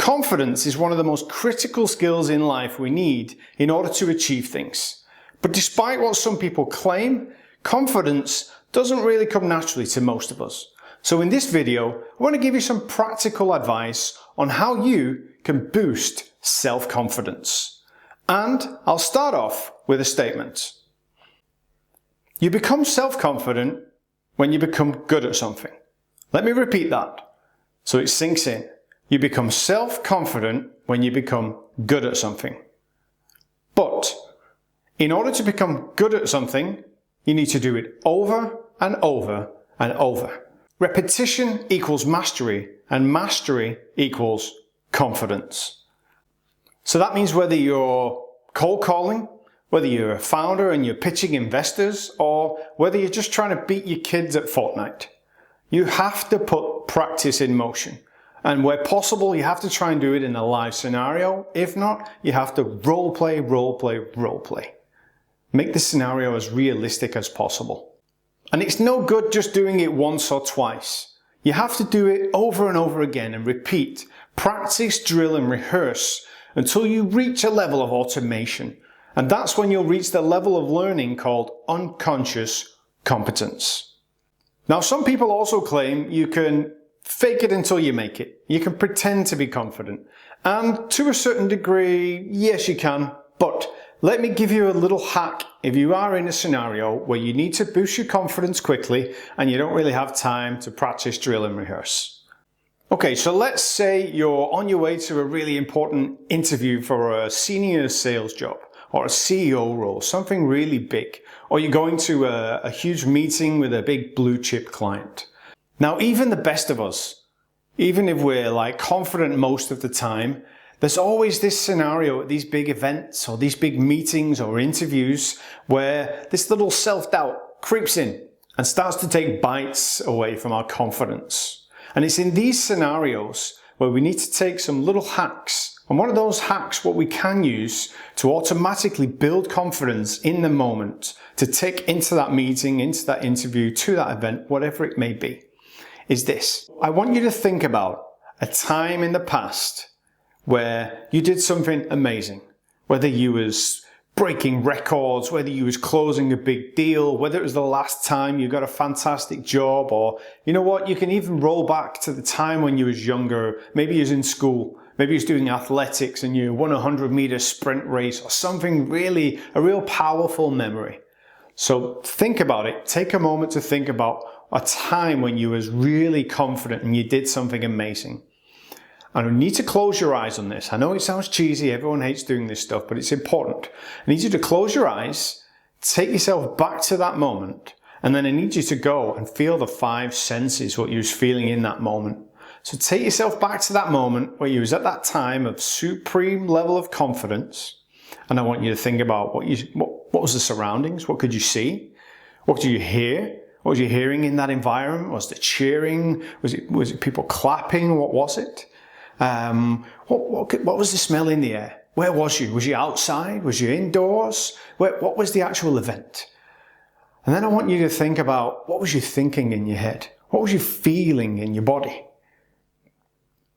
Confidence is one of the most critical skills in life we need in order to achieve things. But despite what some people claim, confidence doesn't really come naturally to most of us. So in this video, I want to give you some practical advice on how you can boost self-confidence. And I'll start off with a statement. You become self-confident when you become good at something. Let me repeat that so it sinks in. You become self-confident when you become good at something. But in order to become good at something, you need to do it over and over and over. Repetition equals mastery, and mastery equals confidence. So that means whether you're cold calling, whether you're a founder and you're pitching investors, or whether you're just trying to beat your kids at Fortnite, you have to put practice in motion. And where possible, you have to try and do it in a live scenario. If not, you have to role play. Make the scenario as realistic as possible. And it's no good just doing it once or twice. You have to do it over and over again and repeat. Practice, drill and rehearse until you reach a level of automation. And that's when you'll reach the level of learning called unconscious competence. Now, some people also claim you can fake it until you make it. You can pretend to be confident. And to a certain degree, yes, you can. But let me give you a little hack if you are in a scenario where you need to boost your confidence quickly and you don't really have time to practice, drill and rehearse. Okay, so let's say you're on your way to a really important interview for a senior sales job or a CEO role, something really big. Or you're going to a huge meeting with a big blue chip client. Now, even the best of us, even if we're confident most of the time, there's always this scenario at these big events or these big meetings or interviews where this little self-doubt creeps in and starts to take bites away from our confidence. And it's in these scenarios where we need to take some little hacks. And one of those hacks, what we can use to automatically build confidence in the moment, to take into that meeting, into that interview, to that event, whatever it may be, is this. I want you to think about a time in the past where you did something amazing. Whether you was breaking records, whether you was closing a big deal, whether it was the last time you got a fantastic job, or you know what, you can even roll back to the time when you was younger. Maybe you was in school, maybe you was doing athletics and you won a 100-meter sprint race or something really, a real powerful memory. So think about it. Take a moment to think about a time when you was really confident and you did something amazing. And you need to close your eyes on this. I know it sounds cheesy, everyone hates doing this stuff, but it's important. I need you to close your eyes, take yourself back to that moment, and then I need you to go and feel the 5 senses, what you was feeling in that moment. So take yourself back to that moment where you was at that time of supreme level of confidence, and I want you to think about what was the surroundings, what could you see, what could you hear, what was you hearing in that environment, was it cheering, was it people clapping, what was it? What was the smell in the air? Where was you? Was you outside? Was you indoors? What was the actual event? And then I want you to think about what was you thinking in your head? What was you feeling in your body?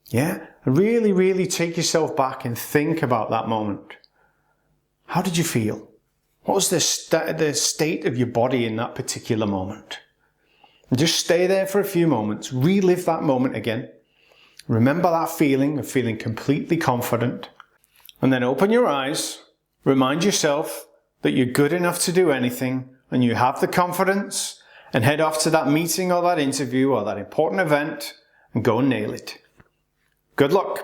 Yeah? And really take yourself back and think about that moment. How did you feel? What was the state of your body in that particular moment? And just stay there for a few moments. Relive that moment again. Remember that feeling of feeling completely confident. And then open your eyes. Remind yourself that you're good enough to do anything and you have the confidence, and head off to that meeting or that interview or that important event and go and nail it. Good luck.